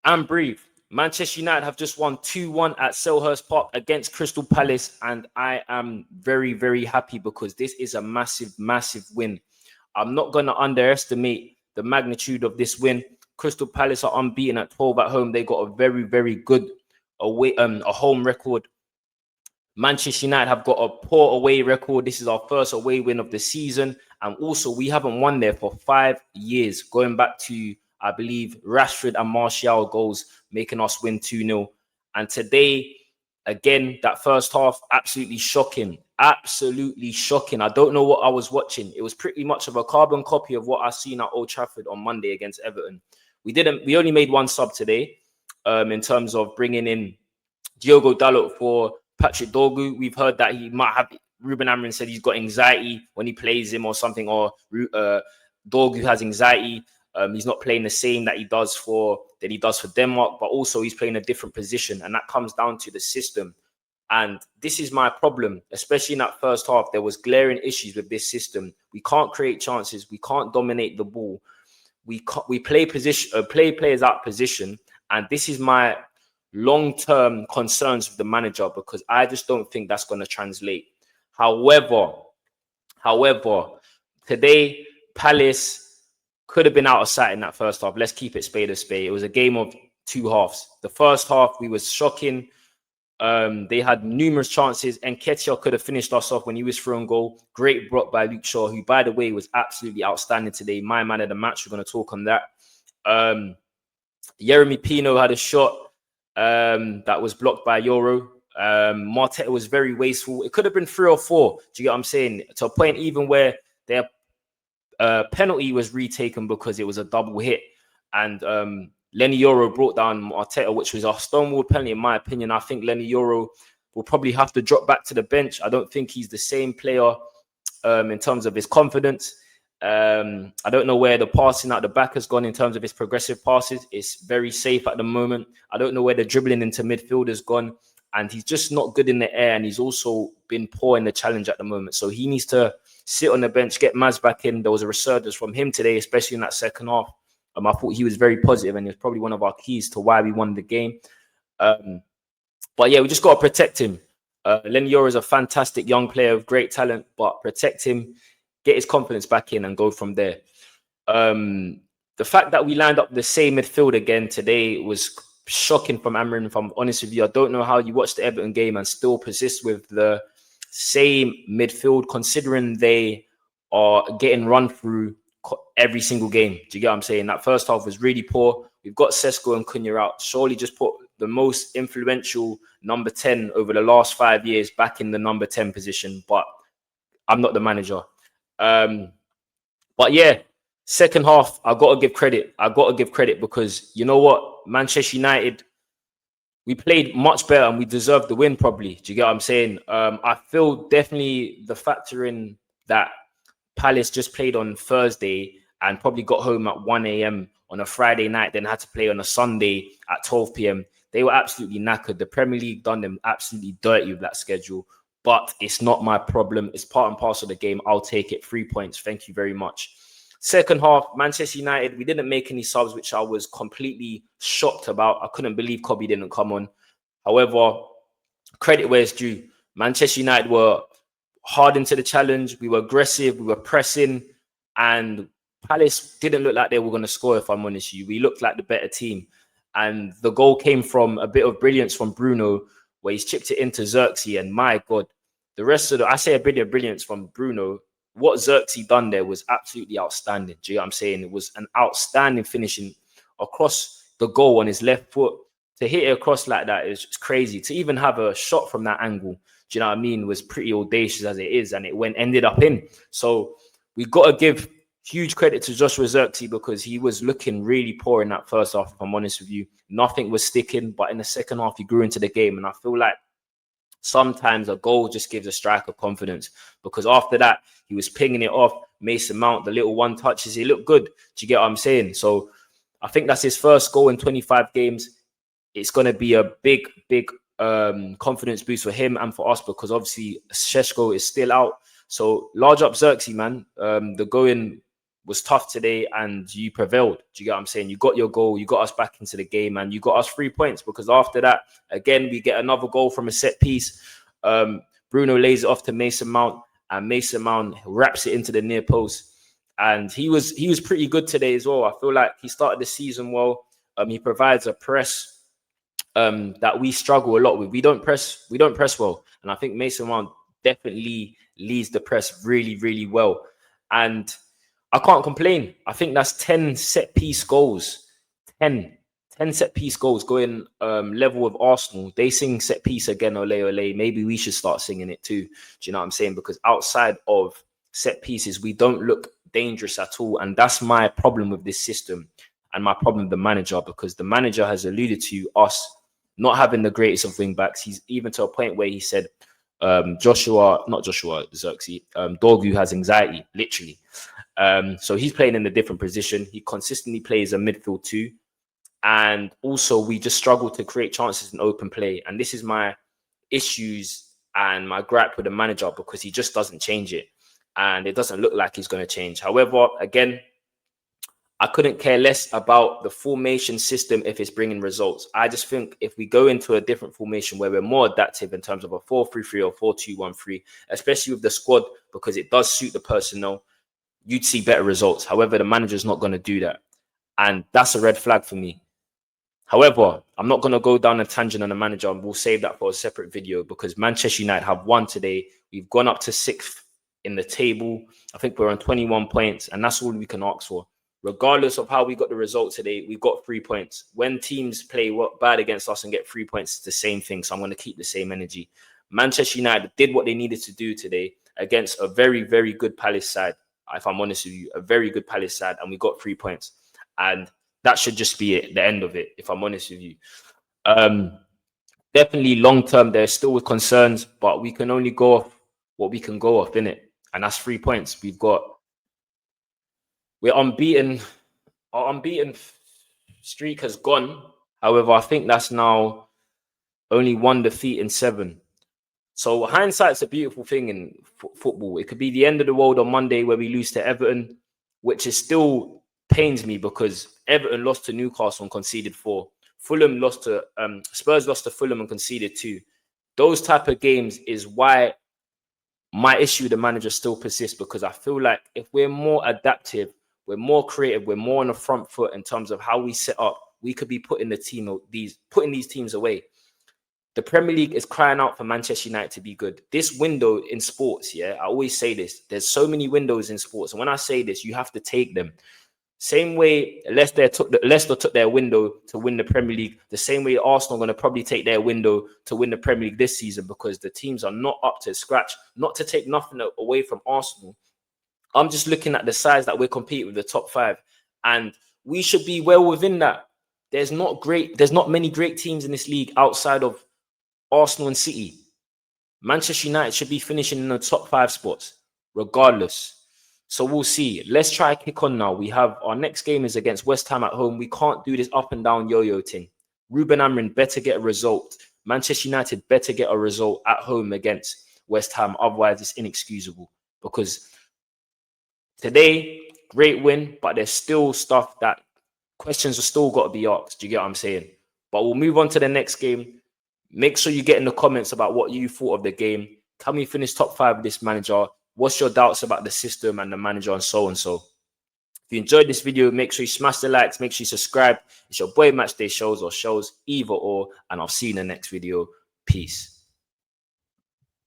And breathe. Manchester United have just won 2-1 at Selhurst Park against Crystal Palace, and I am very, very happy because this is a massive, massive win. I'm not going to underestimate the magnitude of this win. Crystal Palace are unbeaten at 12 at home. They got a very, very good away, a home record. Manchester United have got a poor away record. This is our first away win of the season. And also, we haven't won there for 5 years, going back to, I believe, Rashford and Martial goals, making us win 2-0. And today, again, that first half, absolutely shocking. Absolutely shocking. I don't know what I was watching. It was pretty much of a carbon copy of what I seen at Old Trafford on Monday against Everton. We only made one sub today, in terms of bringing in Diogo Dalot for Patrick Dorgu. We've heard that he might have, Ruben Amorim said he's got anxiety when he plays him or something, or Dorgu has anxiety. He's not playing the same that he does for Denmark, but also he's playing a different position, and that comes down to the system. And this is my problem, especially in that first half. There was glaring issues with this system. We can't create chances. We can't dominate the ball. We play players out of position, and this is my long-term concerns with the manager, because I just don't think that's going to translate. However, today Palace could have been out of sight in that first half. Let's keep it spade a spade. It was a game of two halves. The first half, we was shocking. They had numerous chances, and Nketiah could have finished us off when he was through on goal. Great block by Luke Shaw, who, by the way, was absolutely outstanding today. My man of the match. We're going to talk on that. Yeremy Pino had a shot that was blocked by Euro. Marteta was very wasteful. It could have been 3 or 4. Do you get what I'm saying? To a point even where their penalty was retaken because it was a double hit. And Lenny Yoro brought down Marteta, which was a stonewall penalty in my opinion. I think Lenny Yoro will probably have to drop back to the bench. I don't think he's the same player in terms of his confidence. I don't know where the passing out the back has gone in terms of his progressive passes. It's very safe at the moment. I don't know where the dribbling into midfield has gone. And he's just not good in the air. And he's also been poor in the challenge at the moment. So he needs to sit on the bench, get Maz back in. There was a resurgence from him today, especially in that second half. I thought he was very positive, and he was probably one of our keys to why we won the game. But yeah, we just got to protect him. Lenny Yoro is a fantastic young player of great talent, but protect him, get his confidence back in, and go from there. The fact that we lined up the same midfield again today was shocking from Amorim, if I'm honest with you. I don't know how you watch the Everton game and still persist with the same midfield, considering they are getting run through every single game. Do you get what I'm saying? That first half was really poor. We've got Sesko and Cunha out. Surely just put the most influential number 10 over the last 5 years back in the number 10 position. But I'm not the manager. But yeah, second half, I got to give credit. Because you know what? Manchester United, we played much better and we deserved the win probably. Do you get what I'm saying? I feel definitely the factor in that Palace just played on Thursday and probably got home at 1 a.m. on a Friday night, then had to play on a Sunday at 12 p.m. They were absolutely knackered. The Premier League done them absolutely dirty with that schedule. But it's not my problem. It's part and parcel of the game. I'll take it. 3 points. Thank you very much. Second half, Manchester United, we didn't make any subs, which I was completely shocked about. I couldn't believe Kobe didn't come on. However, credit where it's due. Manchester United were hard into the challenge. We were aggressive. We were pressing. And Palace didn't look like they were going to score, if I'm honest with you. We looked like the better team. And the goal came from a bit of brilliance from Bruno, where he's chipped it into Xerxes. And my God, the rest of I say a bit of brilliance from Bruno. What Xerxes done there was absolutely outstanding. Do you know what I'm saying? It was an outstanding finishing across the goal on his left foot. To hit it across like that is just crazy. To even have a shot from that angle, do you know what I mean, was pretty audacious as it is. And it ended up in. So we got to give huge credit to Joshua Xerxes, because he was looking really poor in that first half, if I'm honest with you. Nothing was sticking, but in the second half, he grew into the game. And I feel like sometimes a goal just gives a striker confidence, because after that, he was pinging it off. Mason Mount, the little one touches, he looked good. Do you get what I'm saying? So I think that's his first goal in 25 games. It's going to be a big confidence boost for him and for us, because obviously Šeško is still out. So large up Xerxes, man. The going was tough today and you prevailed. Do you get what I'm saying? You got your goal, you got us back into the game, and you got us 3 points, because after that, again, we get another goal from a set piece. Bruno lays it off to Mason Mount, and Mason Mount wraps it into the near post. And he was pretty good today as well. I feel like he started the season well. He provides a press that we struggle a lot with. We don't press well. And I think Mason Mount definitely leads the press really, really well. And I can't complain. I think that's 10 set piece goals. 10 set piece goals going level with Arsenal. They sing set piece again, ole ole. Maybe we should start singing it too. Do you know what I'm saying? Because outside of set pieces, we don't look dangerous at all. And that's my problem with this system and my problem with the manager, because the manager has alluded to us not having the greatest of wing backs. He's even to a point where he said Zirkzee, Dorgu has anxiety, literally. So he's playing in a different position. He consistently plays a midfield too. And also we just struggle to create chances in open play. And this is my issues and my gripe with the manager, because he just doesn't change it. And it doesn't look like he's going to change. However, again, I couldn't care less about the formation system if it's bringing results. I just think if we go into a different formation where we're more adaptive in terms of a 4-3-3 or 4-2-1-3, especially with the squad, because it does suit the personnel, you'd see better results. However, the manager's not going to do that. And that's a red flag for me. However, I'm not going to go down a tangent on the manager, and we'll save that for a separate video, because Manchester United have won today. We've gone up to 6th in the table. I think we're on 21 points, and that's all we can ask for. Regardless of how we got the result today, we got 3 points. When teams play bad against us and get 3 points, it's the same thing. So I'm going to keep the same energy. Manchester United did what they needed to do today against a very, very good Palace side. If I'm honest with you, a very good Palace side, and we got 3 points. And that should just be it, the end of it, if I'm honest with you. Definitely long-term, there's still concerns, but we can only go off what we can go off, innit? And that's 3 points. We're unbeaten. Our unbeaten streak has gone. However, I think that's now only 1 defeat in 7. So hindsight's a beautiful thing in football. It could be the end of the world on Monday where we lose to Everton, which is still pains me, because Everton lost to Newcastle and conceded 4. Fulham lost to Spurs lost to Fulham and conceded 2. Those type of games is why my issue with the manager still persists, because I feel like if we're more adaptive, we're more creative, we're more on the front foot in terms of how we set up, we could be putting these teams away. The Premier League is crying out for Manchester United to be good. This window in sports, I always say this. There's so many windows in sports. And when I say this, you have to take them. Same way Leicester took their window to win the Premier League, the same way Arsenal are going to probably take their window to win the Premier League this season, because the teams are not up to scratch. Not to take nothing away from Arsenal. I'm just looking at the size that we're competing with, the top 5, and we should be well within that. There's not many great teams in this league outside of Arsenal and City. Manchester United should be finishing in the top 5 spots, regardless. So we'll see. Let's try kick on now. We have our next game is against West Ham at home. We can't do this up and down yo-yo thing. Ruben Amorim better get a result. Manchester United better get a result at home against West Ham. Otherwise, it's inexcusable, because today, great win, but there's still stuff that questions are still got to be asked. Do you get what I'm saying? But we'll move on to the next game. Make sure you get in the comments about what you thought of the game. Can we finish top 5 with this manager? What's your doubts about the system and the manager, and so and so? If you enjoyed this video, make sure you smash the likes. Make sure you subscribe. It's your boy Matchday Shows, or Shows either or. And I'll see you in the next video. Peace.